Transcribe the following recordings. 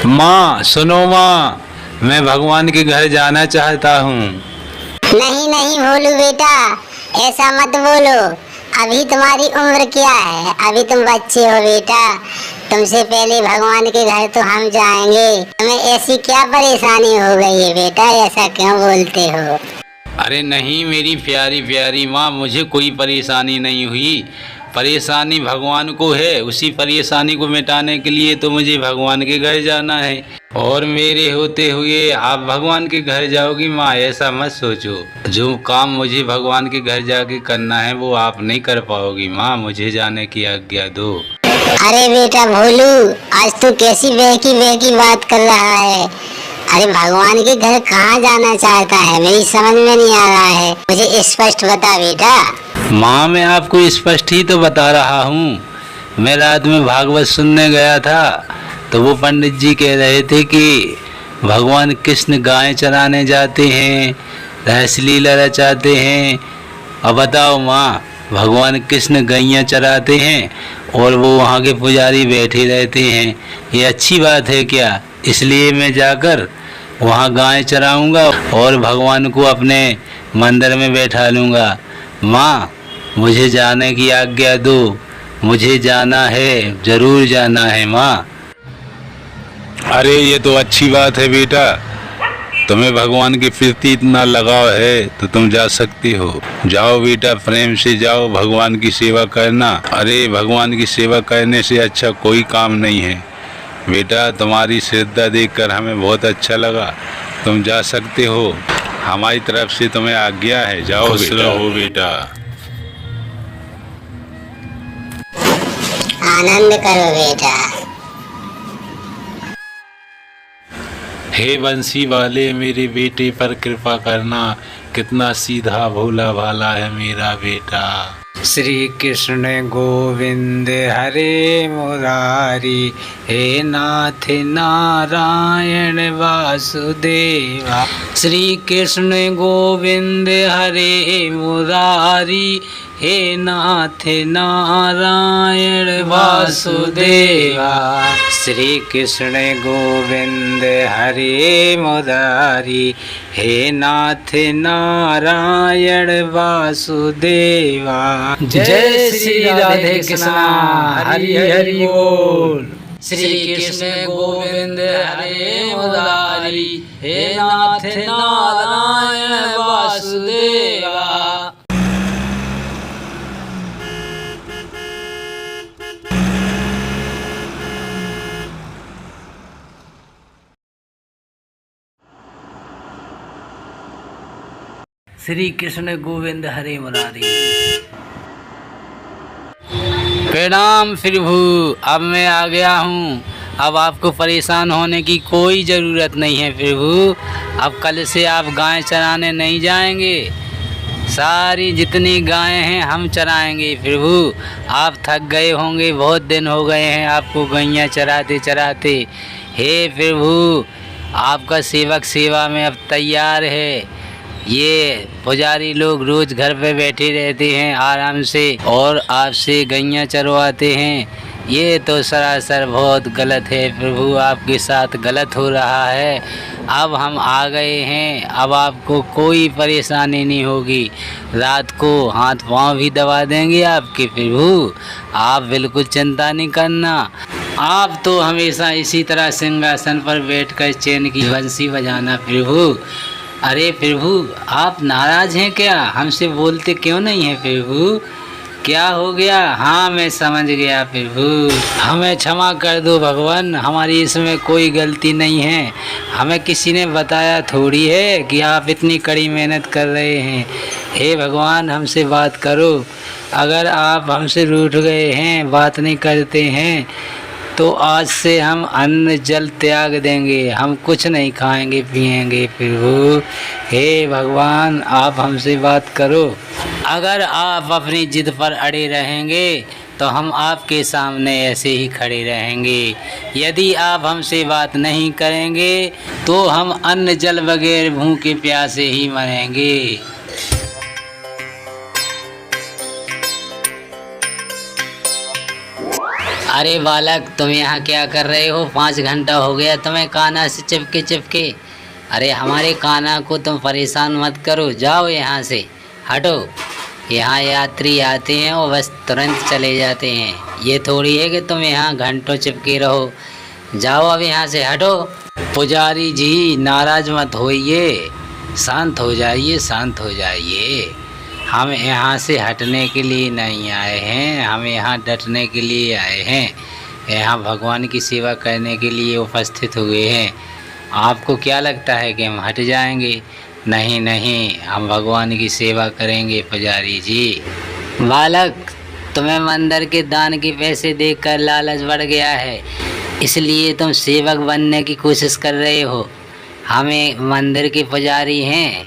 माँ सुनो माँ, मैं भगवान के घर जाना चाहता हूँ। नहीं नहीं भोलू बेटा, ऐसा मत बोलो। अभी तुम्हारी उम्र क्या है, अभी तुम बच्चे हो बेटा। तुमसे पहले भगवान के घर तो हम जाएंगे। तुम्हें ऐसी क्या परेशानी हो गई है बेटा, ऐसा क्यों बोलते हो? अरे नहीं मेरी प्यारी प्यारी माँ, मुझे कोई परेशानी नहीं हुई। परेशानी भगवान को है, उसी परेशानी को मिटाने के लिए तो मुझे भगवान के घर जाना है। और मेरे होते हुए आप भगवान के घर जाओगी माँ, ऐसा मत सोचो। जो काम मुझे भगवान के घर जाके करना है वो आप नहीं कर पाओगी माँ, मुझे जाने की आज्ञा दो। अरे बेटा भोलू, आज तू कैसी बहकी बात कर रहा है? अरे भगवान के घर कहाँ जाना चाहता है, मेरी समझ में नहीं आ रहा है। मुझे स्पष्ट बता बेटा। माँ मैं आपको स्पष्ट ही तो बता रहा हूँ। मैं रात में भागवत सुनने गया था तो वो पंडित जी कह रहे थे कि भगवान कृष्ण गायें चराने जाते हैं, रासलीला रचाते हैं। अब बताओ माँ, भगवान कृष्ण गैयाँ चराते हैं और वो वहाँ के पुजारी बैठे रहते हैं, ये अच्छी बात है क्या? इसलिए मैं जाकर वहाँ गायें चराऊँगा और भगवान को अपने मंदिर में बैठा लूँगा। माँ मुझे जाने की आज्ञा दो, मुझे जाना है, जरूर जाना है माँ। अरे ये तो अच्छी बात है बेटा, तुम्हें भगवान के प्रति इतना लगाव है तो तुम जा सकती हो। जाओ बेटा, प्रेम से जाओ, भगवान की सेवा करना। अरे भगवान की सेवा करने से अच्छा कोई काम नहीं है बेटा। तुम्हारी श्रद्धा देखकर हमें बहुत अच्छा लगा। तुम जा सकते हो, हमारी तरफ से तुम्हें आज्ञा है। जाओ खुश रहो बेटा। आनंद करो बेटा। हे बंसी वाले, मेरे बेटे पर कृपा करना, कितना सीधा भोला भाला है मेरा बेटा। श्री कृष्ण गोविंद हरे मुरारी, हे नाथ नारायण वासुदेवा। श्री कृष्ण गोविंद हरे मुरारी, हे नाथ नारायण वासुदेवा। श्री कृष्ण गोविंद हरे मुरारी, हे नाथ नारायण वासुदेवा। जय श्री राधे कृष्णा, हरि हरि बोल। श्री कृष्ण गोविंद हरे मुरारी, हे नाथ नारायण वासुदेवा। श्री कृष्ण गोविंद हरे मुरारी। प्रणाम प्रभु, अब मैं आ गया हूँ। अब आपको परेशान होने की कोई ज़रूरत नहीं है प्रभु। अब कल से आप गाय चराने नहीं जाएंगे। सारी जितनी गायें हैं हम चराएंगे प्रभु। आप थक गए होंगे, बहुत दिन हो गए हैं आपको गैया चराते चराते। हे प्रभु, आपका सेवक सेवा में अब तैयार है। ये पुजारी लोग रोज़ घर पे बैठे रहते हैं आराम से और आपसे गैया चरवाते हैं। ये तो सरासर बहुत गलत है प्रभु, आपके साथ गलत हो रहा है। अब हम आ गए हैं, अब आपको कोई परेशानी नहीं होगी। रात को हाथ पांव भी दबा देंगे आपके प्रभु, आप बिल्कुल चिंता नहीं करना। आप तो हमेशा इसी तरह सिंहासन पर बैठकर चैन की बंसी बजाना प्रभु। अरे प्रभु, आप नाराज हैं क्या? हमसे बोलते क्यों नहीं हैं प्रभु? क्या हो गया? हाँ मैं समझ गया प्रभु, हमें क्षमा कर दो भगवान, हमारी इसमें कोई गलती नहीं है। हमें किसी ने बताया थोड़ी है कि आप इतनी कड़ी मेहनत कर रहे हैं। हे भगवान, हमसे बात करो। अगर आप हमसे रूठ गए हैं, बात नहीं करते हैं, तो आज से हम अन्न जल त्याग देंगे, हम कुछ नहीं खाएंगे पिएंगे प्रभु। हे भगवान, आप हमसे बात करो। अगर आप अपनी जिद पर अड़े रहेंगे तो हम आपके सामने ऐसे ही खड़े रहेंगे। यदि आप हमसे बात नहीं करेंगे तो हम अन्न जल बगैर भूखे प्यासे ही मरेंगे। अरे बालक, तुम यहाँ क्या कर रहे हो? 5 घंटा हो गया तुम्हें कान्हा से चिपके चिपके। अरे हमारे कान्हा को तुम परेशान मत करो, जाओ यहाँ से, हटो। यहाँ यात्री आते हैं और बस तुरंत चले जाते हैं, ये थोड़ी है कि तुम यहाँ घंटों चिपके रहो। जाओ अब यहाँ से, हटो। पुजारी जी नाराज मत होइए, शांत हो जाइए, शांत हो जाइए। हम यहाँ से हटने के लिए नहीं आए हैं, हम यहाँ डटने के लिए आए हैं, यहाँ भगवान की सेवा करने के लिए उपस्थित हुए हैं। आपको क्या लगता है कि हम हट जाएंगे? नहीं नहीं, हम भगवान की सेवा करेंगे पुजारी जी। बालक, तुम्हें मंदिर के दान के पैसे देखकर लालच बढ़ गया है, इसलिए तुम सेवक बनने की कोशिश कर रहे हो। हमें मंदिर के पुजारी हैं,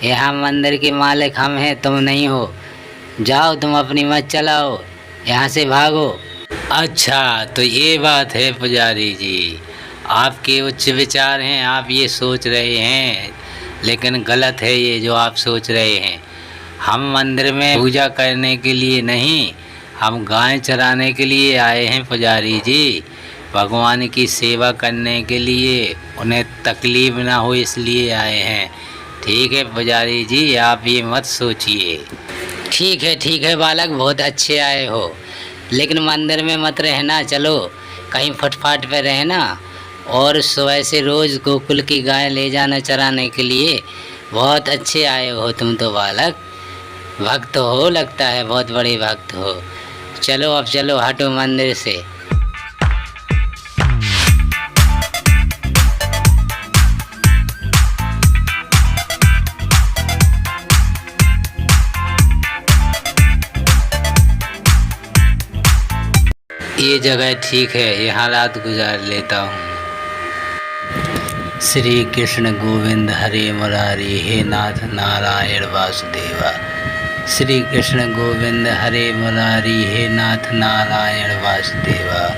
यहाँ मंदिर के मालिक हम हैं, तुम नहीं हो। जाओ, तुम अपनी मत चलाओ, यहाँ से भागो। अच्छा, तो ये बात है पुजारी जी, आपके उच्च विचार हैं, आप ये सोच रहे हैं, लेकिन गलत है ये जो आप सोच रहे हैं। हम मंदिर में पूजा करने के लिए नहीं, हम गाय चराने के लिए आए हैं पुजारी जी, भगवान की सेवा करने के लिए, उन्हें तकलीफ ना हो इसलिए आए हैं। ठीक है पुजारी जी, आप ये मत सोचिए। ठीक है बालक, बहुत अच्छे आए हो, लेकिन मंदिर में मत रहना, चलो कहीं फुटपाथ पे रहना, और सुबह से रोज़ गोकुल की गाय ले जाना चराने के लिए। बहुत अच्छे आए हो तुम तो बालक, भक्त हो लगता है, बहुत बड़े भक्त हो। चलो अब चलो, हटो मंदिर से। ये जगह ठीक है, यहाँ रात गुजार लेता हूँ। श्री कृष्ण गोविंद हरे मुरारी, हे नाथ नारायण वासुदेवा। श्री कृष्ण गोविंद हरे मुरारी, हे नाथ नारायण वासुदेवा।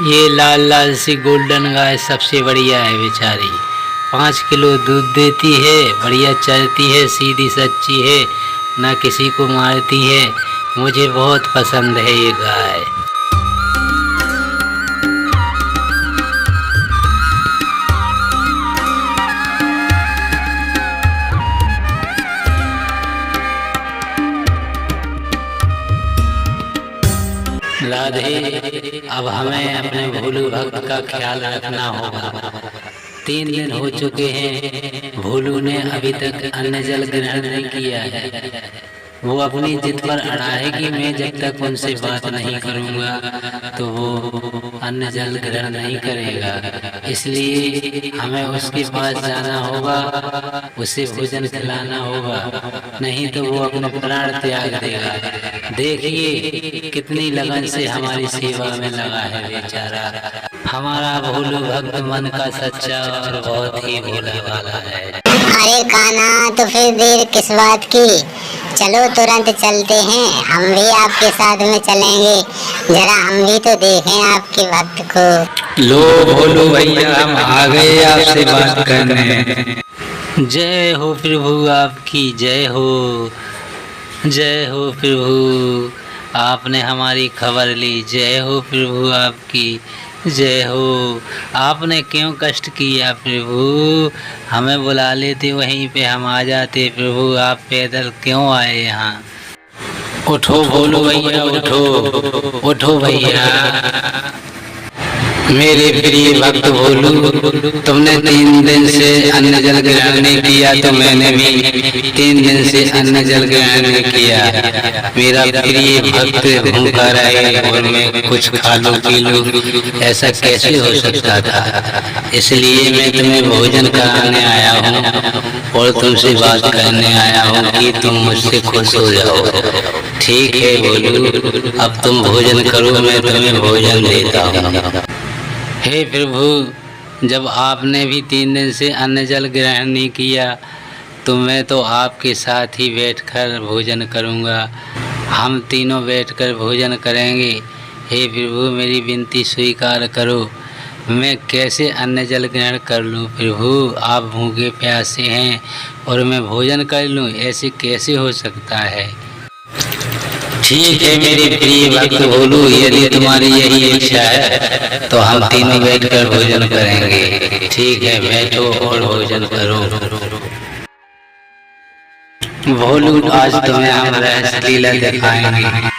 ये लाल लाल सी गोल्डन गाय सबसे बढ़िया है बेचारी, 5 किलो दूध देती है, बढ़िया चलती है, सीधी सच्ची है, ना किसी को मारती है। मुझे बहुत पसंद है ये गाय। राधे, अब हमें अपने भोलू भक्त का ख्याल रखना होगा। 3 दिन हो चुके हैं, भोलू ने अभी तक अन्न जल ग्रहण नहीं किया है। वो अपनी जिद पर अड़ा है कि मैं जब तक उनसे बात नहीं करूँगा तो वो अन्न जल ग्रहण नहीं करेगा, इसलिए हमें उसके पास जाना होगा, उसे भोजन खिलाना होगा, नहीं तो वो अपना प्राण त्याग देगा। देखिए कितनी लगन से हमारी सेवा में लगा है बेचारा। हमारा भोलू भक्त मन का सच्चा और बहुत ही भोला वाला है। अरे कान्हा, तो फिर देर किस बात की? चलो तुरंत चलते हैं, हम भी आपके साथ में चलेंगे, जरा हम भी तो देखें आपके भक्त को। लो भोलू भैया, हम आ गए आपसे बात करने। जय हो प्रभु, आपकी जय हो, जय हो प्रभु, आपने हमारी खबर ली। जय हो प्रभु, आपकी जय हो। आपने क्यों कष्ट किया प्रभु? हमें बुला लेते, वहीं पे हम आ जाते प्रभु, आप पैदल क्यों आए यहाँ? उठो भोलू भैया, उठो, उठो भैया। मेरे प्रिय भक्त भोलू, तुमने 3 दिन से अन्न जल ग्रहण नहीं किया तो मैंने भी 3 दिन से अन्न जल ग्रहण नहीं किया। मेरा प्रिय भक्त भूखा रहे और मैं कुछ खा लूं पी लूं, ऐसा कैसे हो सकता था। इसलिए मैं तुम्हें भोजन कराने आया हूँ और तुमसे बात करने आया हूँ कि तुम मुझसे खुश हो जाओ। ठीक है भोलू, अब तुम भोजन करो, मैं तुम्हें भोजन देता हूँ। हे प्रभु, जब आपने भी 3 दिन से अन्न जल ग्रहण नहीं किया तो मैं तो आपके साथ ही बैठकर भोजन करूंगा। हम तीनों बैठकर भोजन करेंगे। हे प्रभु, मेरी विनती स्वीकार करो। मैं कैसे अन्न जल ग्रहण कर लूं प्रभु? आप भूखे प्यासे हैं और मैं भोजन कर लूं, ऐसे कैसे हो सकता है। ठीक है मेरे प्रिय भक्त भोलू, यदि तुम्हारी यही इच्छा है तो हम तीनों बैठकर भोजन करेंगे। ठीक है, बैठो और भोजन करो। भोलू, आज तुम्हें हम रास लीला दिखाएंगे।